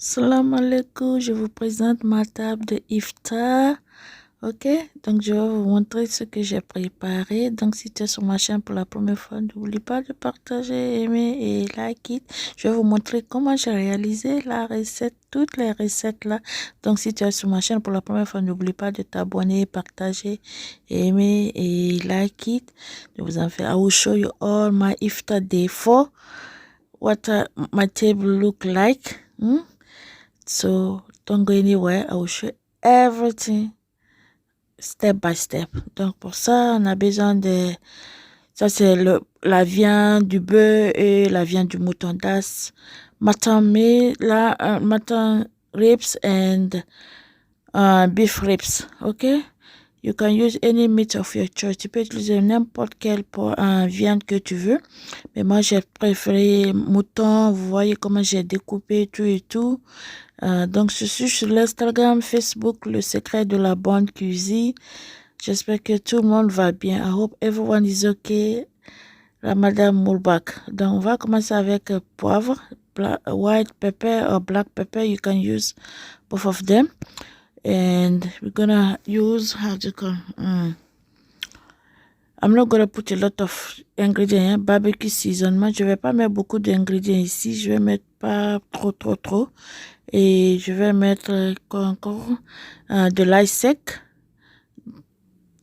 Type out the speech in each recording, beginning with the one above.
Salam alaikum, je vous présente ma table de iftar. Ok, donc je vais vous montrer ce que j'ai préparé. Donc si tu es sur ma chaîne pour la première fois, n'oublie pas de partager, aimer et like it. Je vais vous montrer comment j'ai réalisé la recette, toutes les recettes là. Donc si tu es sur ma chaîne pour la première fois, n'oublie pas de t'abonner, partager, aimer et like it. Je vous en fais. I will show you all my iftar day for what my table look like. So don't go anywhere. I will show everything step by step. Donc pour ça, on a besoin de ça c'est la viande du bœuf et la viande du mouton. That's mutton meat, mutton ribs and beef ribs. Okay. You can use any meat of your choice. Tu peux utiliser n'importe quelle viande que tu veux. Mais moi, j'ai préféré mouton. Vous voyez comment j'ai découpé tout et tout. Donc, je suis sur l'Instagram, Facebook, le secret de la bonne cuisine. J'espère que tout le monde va bien. I hope everyone is okay. Ramadan Mubarak. Donc, on va commencer avec poivre, white pepper or black pepper. You can use both of them. And we're gonna use, how do you call, I'm not gonna put a lot of ingredients, barbecue seasoning. Je vais pas mettre beaucoup d'ingrédients ici. Je vais mettre pas trop. Et je vais mettre encore de l'ail sec,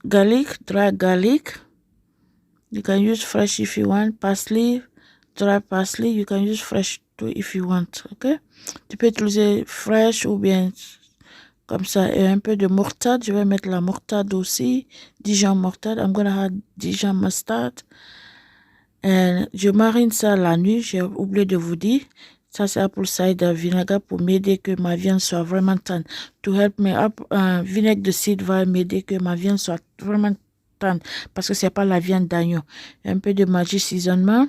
garlic, dry garlic. You can use fresh if you want. Parsley, dry parsley. You can use fresh too if you want. Ok? Tu peux utiliser fresh ou bien comme ça. Et un peu de moutarde. Je vais mettre la moutarde aussi. Dijon moutarde. I'm gonna add Dijon mustard. Et je marine ça la nuit. J'ai oublié de vous dire. Ça, c'est apple cider vinegar pour m'aider que ma viande soit vraiment tendre. To help me up, vinaigre de cidre va m'aider que ma viande soit vraiment tendre. Parce que c'est pas la viande d'agneau. Un peu de Maggi seasonement.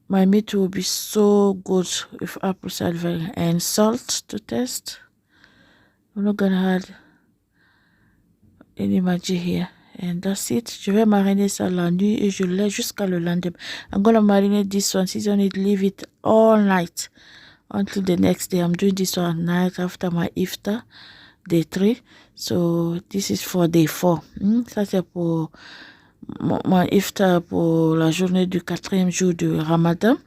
My meat will be so good with apple cider vinegar. And salt to taste. I'm not gonna add any Maggi here. And that's it. Je vais mariner ça la nuit et je laisse jusqu'à le lendemain. I'm gonna marinate this one. Season it, leave it all night until the next day. I'm doing this one night after my iftar, day 3. So this is for day 4. Ça c'est pour mon iftar pour la journée du 4e jour du Ramadan.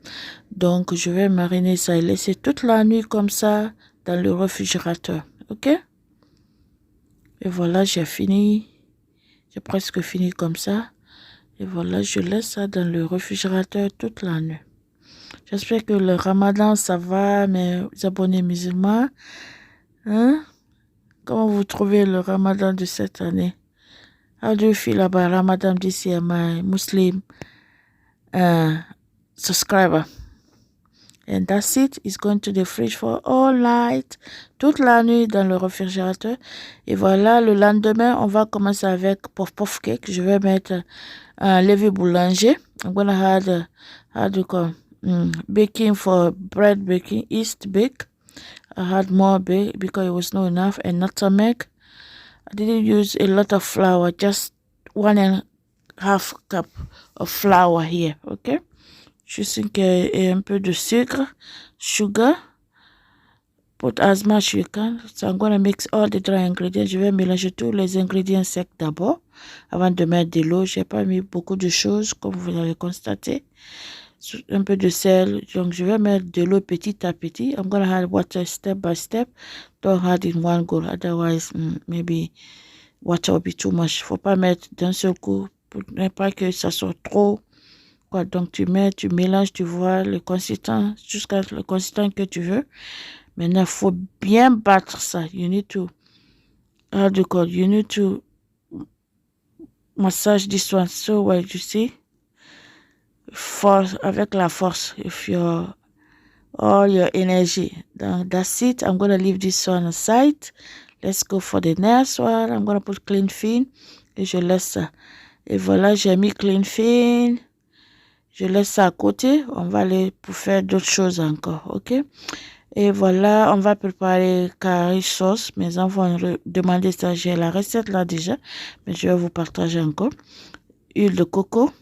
Donc je vais mariner ça et laisser toute la nuit comme ça dans le réfrigérateur. Ok? Et voilà, j'ai fini. J'ai presque fini comme ça. Et voilà, je laisse ça dans le réfrigérateur toute la nuit. J'espère que le Ramadan, ça va, mes abonnés musulmans. Comment vous trouvez le Ramadan de cette année? How do you feel about Ramadan this year, my Muslim subscriber? And that's it. It's going to the fridge for all night. Toute la nuit dans le réfrigérateur. Et voilà, le lendemain, on va commencer avec puff cake. Je vais mettre un levure boulanger. I'm going to add, how do you call, baking for bread baking, yeast bake. I had more bake because it was not enough. And nutmeg. I didn't use a lot of flour, just 1.5 cup of flour here, okay? Juste un peu de sucre, sugar. Put as much you can. So I'm going to mix all the dry ingredients. Je vais mélanger tous les ingrédients secs d'abord, avant de mettre de l'eau. J'ai pas mis beaucoup de choses, comme vous l'avez constaté. Un peu de sel. Donc, je vais mettre de l'eau petit à petit. I'm going to add water step by step. Don't add in one go. Otherwise, maybe water will be too much. Faut pas mettre d'un seul coup pour ne pas que ça soit trop. Quoi, donc, tu mélanges, tu vois le consistant, jusqu'à le consistant que tu veux. Maintenant, il faut bien battre ça. You need to, you need to massage this one so well, you see. Force, avec la force, all your energy. That's it. I'm going to leave this one aside. Let's go for the next one. I'm going to put clean fin. Et je laisse ça. Et voilà, j'ai mis clean fin. Je laisse ça à côté. On va aller pour faire d'autres choses encore. Ok? Et voilà, on va préparer curry sauce. Mes enfants ont demandé ça. J'ai la recette là déjà. Mais je vais vous partager encore. Huile de coco.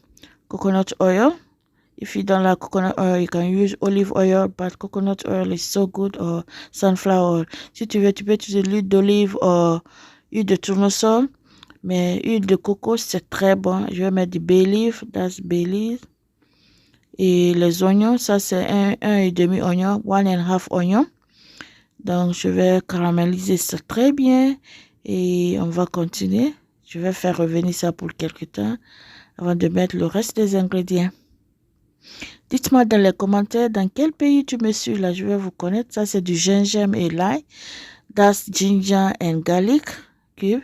Coconut oil. If you don't like coconut oil, you can use olive oil, but coconut oil is so good, or sunflower oil. Si tu veux, tu peux utiliser l'huile d'olive ou huile de tournesol, mais huile de coco, c'est très bon. Je vais mettre du bay leaf, that's bay leaf. Et les oignons, ça c'est un et demi oignon, 1.5 oignon. Donc, je vais caraméliser ça très bien et on va continuer. Je vais faire revenir ça pour quelque temps avant de mettre le reste des ingrédients. Dites-moi dans les commentaires dans quel pays tu me suis là, je vais vous connaître. Ça, c'est du gingembre et l'ail. That's ginger and garlic cube.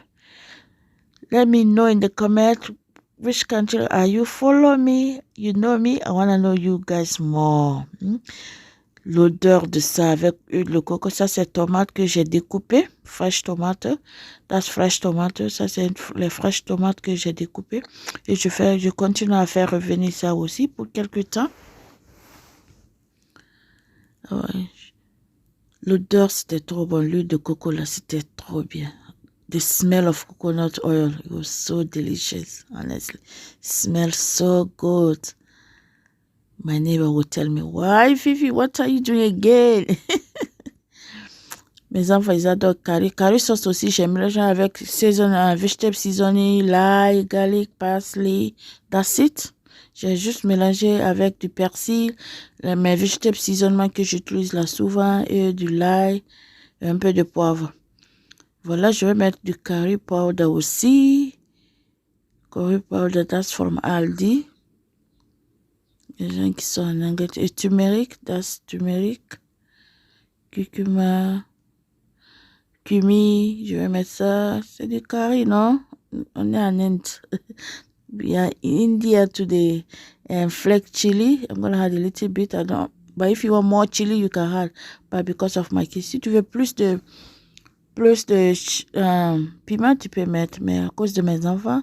Let me know in the comment which country are you. Follow me. You know me. I want to know you guys more. L'odeur de ça avec le coco, ça c'est tomate que j'ai découpé, fresh tomate, that's fresh tomate, ça c'est les fresh tomates que j'ai découpé et je continue à faire revenir ça aussi pour quelques temps. Ouais. L'odeur c'était trop bon, l'huile de coco là c'était trop bien. The smell of coconut oil, it was so delicious, honestly. It smells so good. My neighbor would tell me, why Fifi, what are you doing again? Mes enfants, ils adorent curry. Curry sauce aussi, j'aime le genre avec vegetable seasoning, l'ail, garlic, parsley, that's it. J'ai juste mélangé avec du persil, mes vegetable seasoning que j'utilise là souvent, et du l'ail, et un peu de poivre. Voilà, je vais mettre du curry powder aussi. Curry powder, that's from Aldi. Les gens qui sont en anglais. Et turmeric, that's turmeric. Curcuma. Cumi, je vais mettre ça. C'est du curry, non? On est en Inde. We are in India today. And flake chili, I'm going to add a little bit. I don't, but if you want more chili, you can add. But because of my kids, si tu veux plus de piment, tu peux mettre. Mais à cause de mes enfants,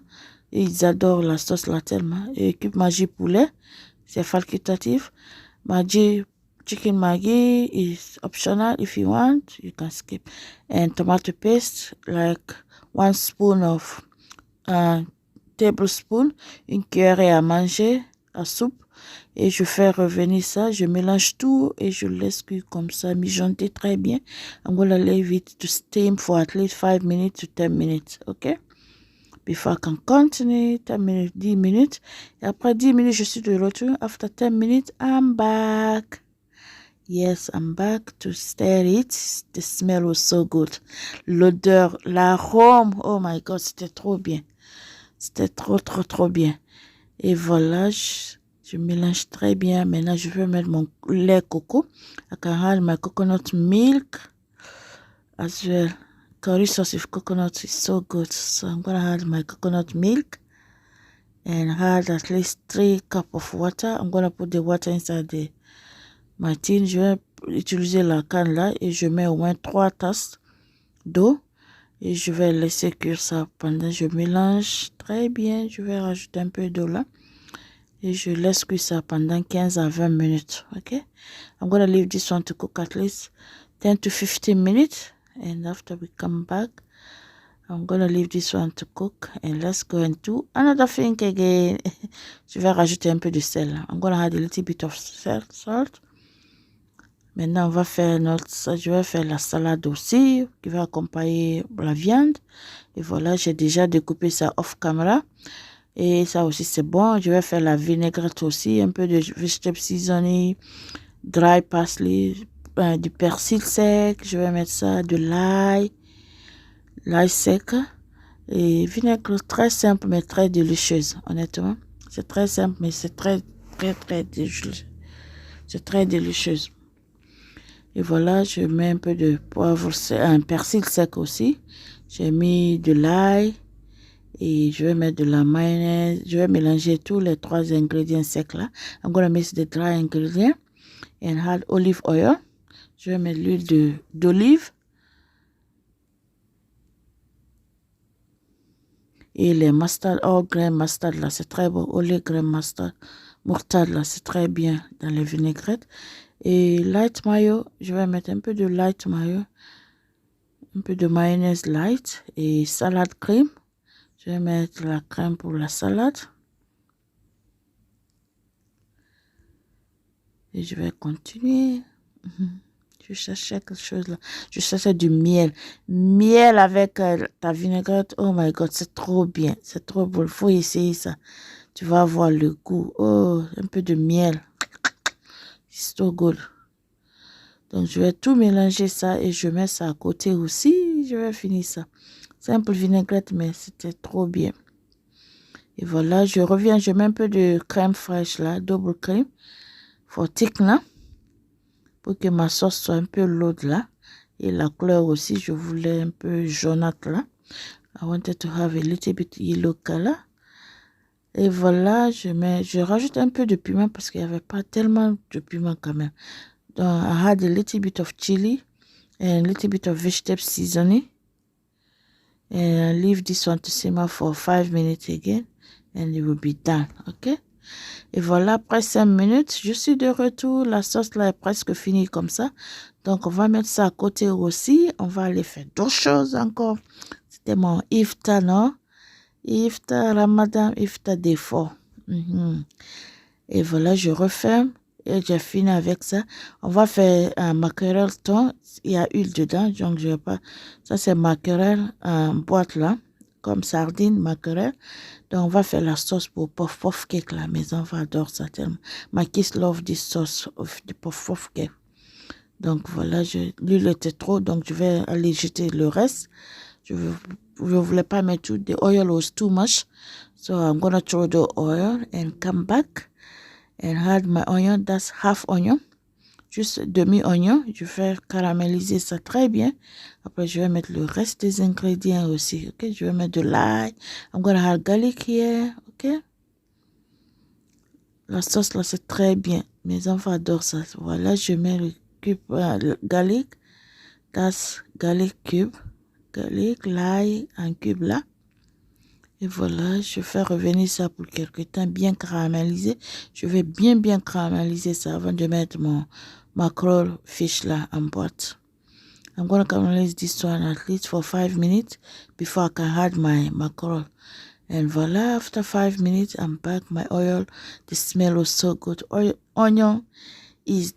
ils adorent la sauce là tellement. Et cube Maggi poulet, c'est facultatif. Maggi chicken Maggi is optional. If you want, you can skip. And tomato paste, like 1 spoon of tablespoon, une cuillerée à manger, à soupe. Et je fais revenir ça, je mélange tout et je laisse cuire comme ça, mijoter très bien. I'm gonna leave it to steam for at least 5 minutes to 10 minutes, okay? Before I can continue, 10 minutes, 10 minutes. Et après 10 minutes, je suis de retour. After 10 minutes, I'm back. Yes, I'm back to stir it. The smell was so good. L'odeur, l'arôme, oh my God, c'était trop bien. C'était trop bien. Et voilà, je mélange très bien. Maintenant, je vais mettre mon lait coco. I can add my coconut milk as well. Curry sauce with coconut is so good. So I'm going to add my coconut milk and add at least 3 cups of water. I'm going to put the water inside my tin. Je vais utiliser la canne là et je mets au moins 3 tasses d'eau. Et je vais laisser cuire ça pendant. Je mélange très bien. Je vais rajouter un peu d'eau là. Et je laisse cuire ça pendant 15 à 20 minutes. Okay? I'm going to leave this one to cook at least 10 to 15 minutes. And after we come back, I'm going to leave this one to cook. And let's go and do another thing again. Je vais rajouter un peu de sel. I'm going to add a little bit of salt. Maintenant, on va faire je vais faire la salade aussi, qui va accompagner la viande. Et voilà, j'ai déjà découpé ça off camera. Et ça aussi, c'est bon. Je vais faire la vinaigrette aussi, un peu de vegetable seasoning, dry parsley, du persil sec. Je vais mettre ça, de l'ail sec. Et vinaigre très simple, mais très délicieuse, honnêtement. C'est très simple, mais c'est très délicieux. C'est très délicieuse. Et voilà, je mets un peu de poivre, un persil sec aussi. J'ai mis de l'ail et je vais mettre de la mayonnaise. Je vais mélanger tous les 3 ingrédients secs là. I'm going to mix the dry ingredients and add olive oil. Je vais mettre l'huile d'olive. Et les mustard, all grain mustard là, c'est très bon. All grain mustard, moutarde là, c'est très bien dans les vinaigrettes. Et light mayo, je vais mettre un peu de light mayo, un peu de mayonnaise light et salade crème. Je vais mettre la crème pour la salade. Et je vais continuer. Je cherchais quelque chose là. Je cherchais du miel. Miel avec ta vinaigrette. Oh my God, c'est trop bien. C'est trop beau. Il faut essayer ça. Tu vas avoir le goût. Oh, un peu de miel. C'est so good. Donc, je vais tout mélanger ça et je mets ça à côté aussi. Je vais finir ça. Simple vinaigrette, mais c'était trop bien. Et voilà, je reviens. Je mets un peu de crème fraîche là. Double cream. For thick là. Pour que ma sauce soit un peu lourde là. Et la couleur aussi, je voulais un peu jaunâtre là. I wanted to have a little bit yellow color. Et voilà, je rajoute un peu de piment parce qu'il n'y avait pas tellement de piment quand même. Donc, I had a little bit of chili and a little bit of vegetable seasoning. And I leave this one to simmer for 5 minutes again. And it will be done, ok? Et voilà, après 5 minutes, je suis de retour. La sauce là est presque finie comme ça. Donc, on va mettre ça à côté aussi. On va aller faire d'autres choses encore. C'était mon iftar, non? Iftar, Ramadan, iftar des forts. Et voilà, je referme. Et j'ai fini avec ça. On va faire un mackerel thon. Il y a huile dedans, donc je vais pas. Ça, c'est mackerel en boîte là. Comme sardine, mackerel. Donc, on va faire la sauce pour puff puff cake là. Mes enfants adorent ça tellement. My kids love this sauce of the puff puff cake. Donc, voilà, l'huile était trop. Donc, je vais aller jeter le reste. Je voulais pas mettre tout. The oil was too much. So, I'm gonna throw the oil and come back and add my onion. That's half onion. Juste demi-oignon. Je vais caraméliser ça très bien. Après, je vais mettre le reste des ingrédients aussi. Ok, je vais mettre de l'ail. I'm gonna add garlic here. Ok. La sauce là, c'est très bien. Mes enfants adorent ça. Voilà, je mets le cube, le garlic. That's garlic cube. Garlic, l'ail en cube là. Et voilà, je fais revenir ça pour quelque temps, bien caramélisé. Je vais bien caraméliser ça avant de mettre mon mackerel fish là en boîte. I'm going to caramelize this one at least for 5 minutes before I can add my mackerel. And voila, after 5 minutes, I'm back. My oil, the smell was so good. Onion is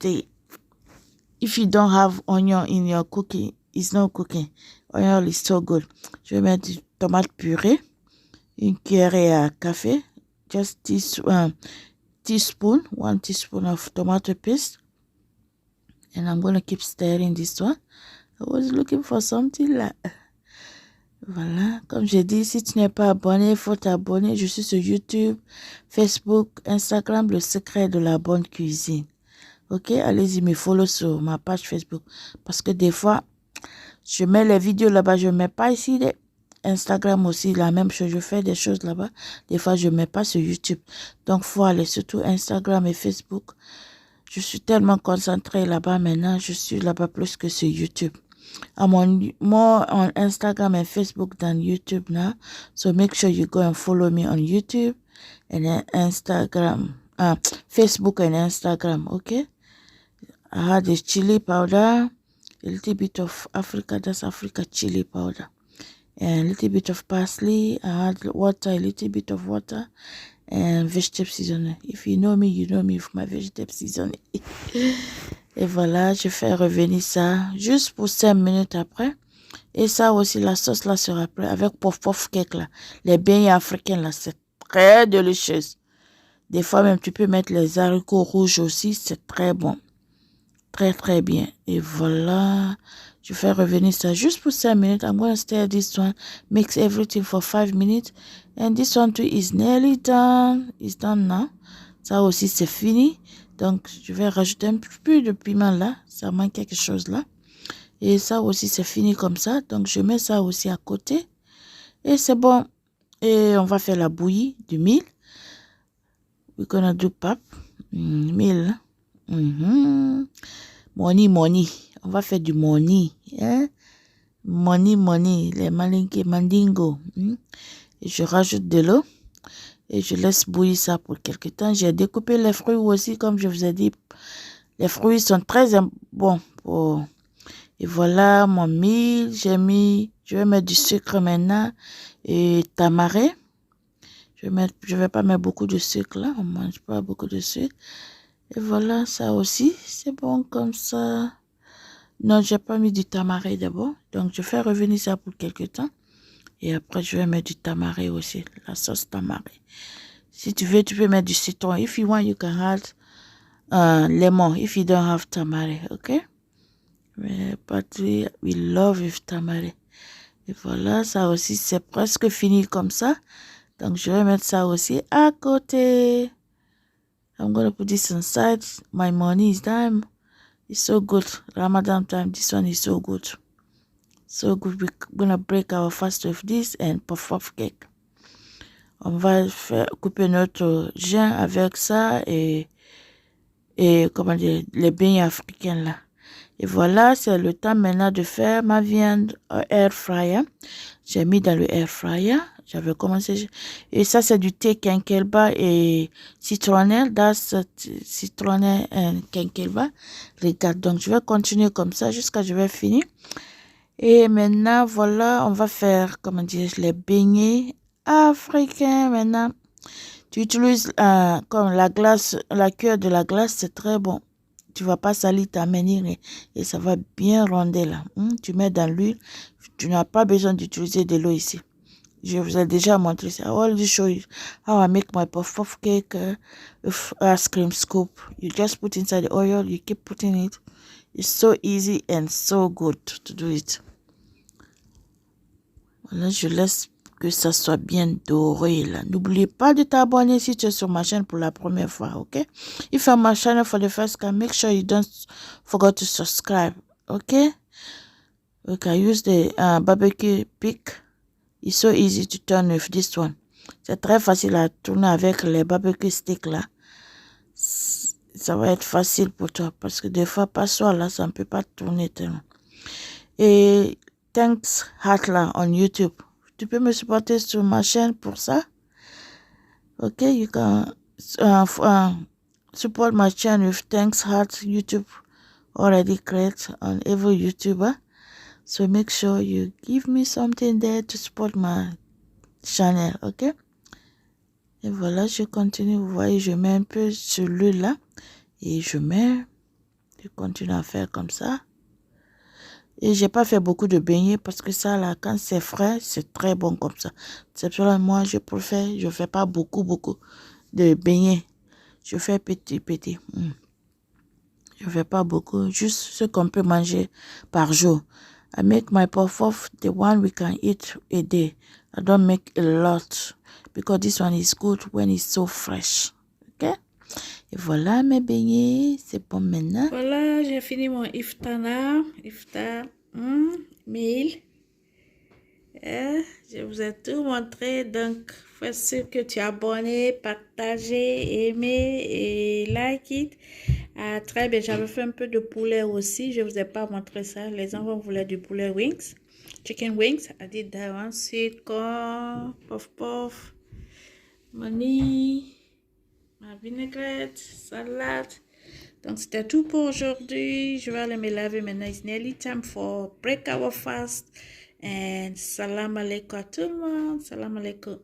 if you don't have onion in your cooking, it's not cooking. Oil is so good. Je vais mettre du tomate purée. Une cuillère à café, just one teaspoon of tomato paste, and I'm gonna keep stirring this one. I was looking for something like, voilà, comme j'ai dit, si tu n'es pas abonné, il faut t'abonner. Je suis sur YouTube, Facebook, Instagram, le secret de la bonne cuisine. Ok, allez-y me follow sur ma page Facebook, parce que des fois, je mets les vidéos là-bas, je mets pas ici Instagram aussi, la même chose. Je fais des choses là-bas. Des fois, je ne mets pas sur YouTube. Donc, il faut aller surtout Instagram et Facebook. Je suis tellement concentrée là-bas maintenant. Je suis là-bas plus que sur YouTube. I'm more on Instagram and Facebook than YouTube now. So, make sure you go and follow me on YouTube and Instagram. Facebook and Instagram, okay? I had the chili powder. A little bit of Africa. That's Africa chili powder. And a little bit of parsley. I add water, a little bit of water, and vegetable seasoning. If you know me with my vegetable seasoning. Et voilà, je fais revenir ça juste pour 5 minutes après. Et ça aussi, la sauce là sera prête avec puff puff cake là. Les beignets africains là, c'est très délicieux. Des fois même, tu peux mettre les haricots rouges aussi, c'est très bon. Très bien. Et voilà. Je fais revenir ça juste pour 5 minutes. I'm going to stir this one. Mix everything for 5 minutes. And this one too is nearly done. It's done now. Ça aussi, c'est fini. Donc, je vais rajouter un peu de piment là. Ça manque quelque chose là. Et ça aussi, c'est fini comme ça. Donc, je mets ça aussi à côté. Et c'est bon. Et on va faire la bouillie du mil. We're gonna do pap. Mil. Money. On va faire du money. Hein? Money. Les malinqués, mandingo. Et je rajoute de l'eau. Et je laisse bouillir ça pour quelques temps. J'ai découpé les fruits aussi, comme je vous ai dit. Les fruits sont très bons. Et voilà mon mil. Je vais mettre du sucre maintenant. Et tamarin. Je vais pas mettre beaucoup de sucre là. On mange pas beaucoup de sucre. Et voilà, ça aussi, c'est bon comme ça. Non, j'ai pas mis du tamarin d'abord. Donc, je fais revenir ça pour quelques temps. Et après, je vais mettre du tamarin aussi, la sauce tamarin. Si tu veux, tu peux mettre du citron. If you want, you can add lemon if you don't have tamari, okay? But we love with tamari. Et voilà, ça aussi, c'est presque fini comme ça. Donc, je vais mettre ça aussi à côté. I'm going to put this inside. My money is done. It's so good. Ramadan time, this one is so good. So good. We're going to break our fast with this and puff cake. On va couper notre gin avec ça et comment dire, les beignets africains là. Et voilà, c'est le temps maintenant de faire ma viande air fryer. J'ai mis dans le air fryer. J'avais commencé. Et ça, c'est du thé quinquelba et citronnelle. That's citronnelle et quinquelba. Regarde, donc je vais continuer comme ça jusqu'à ce que je vais finir. Et maintenant, voilà, on va faire, comment dire, les beignets africains maintenant. Tu utilises comme la glace, la cuillère de la glace, c'est très bon. Tu vas pas salir ta main et ça va bien ronder là. Tu mets dans l'huile. Tu n'as pas besoin d'utiliser de l'eau ici. Je vous ai déjà montré ça. I already show you how I make my puff cake with ice cream scoop. You just put inside the oil. You keep putting it. It's so easy and so good to do it. Voilà, je laisse que ça soit bien doré là. N'oubliez pas de t'abonner si tu es sur ma chaîne pour la première fois, ok? If you're on my channel for the first time, make sure you don't forget to subscribe, ok? We can use the barbecue pick. It's so easy to turn with this one. C'est très facile à tourner avec les barbecue sticks là. Ça va être facile pour toi parce que des fois, pas soi là, ça ne peut pas tourner tellement. Et thanks Heart là on YouTube. Tu peux me supporter sur ma chaîne pour ça. Ok, you can support my channel with Thanks Heart YouTube already create on every YouTuber. So make sure you give me something there to support my channel, ok? Et voilà, je continue. Vous voyez, je mets un peu sur l'huile là. Et je continue à faire comme ça. Et j'ai pas fait beaucoup de beignets parce que ça là, quand c'est frais, c'est très bon comme ça. C'est pour ça moi je préfère, je fais pas beaucoup de beignets. Je fais petit. Je fais pas beaucoup, juste ce qu'on peut manger par jour. I make my puff the one we can eat a day. I don't make a lot because this one is good when it's so fresh. Ok? Et voilà mes beignets, c'est bon maintenant. Voilà, j'ai fini mon iftar meal. Je vous ai tout montré, donc faites sûr que tu es abonné, partagez, aimez et like it. Très bien, j'avais fait un peu de poulet aussi, je ne vous ai pas montré ça. Les enfants voulaient du poulet wings, chicken wings. I did that one, sweet corn, puff, money, ma vinaigrette, salade. Donc, c'était tout pour aujourd'hui. Je vais aller me laver maintenant. It's nearly time for break our fast. And salam alaikum à tout le monde. Salam alaikum.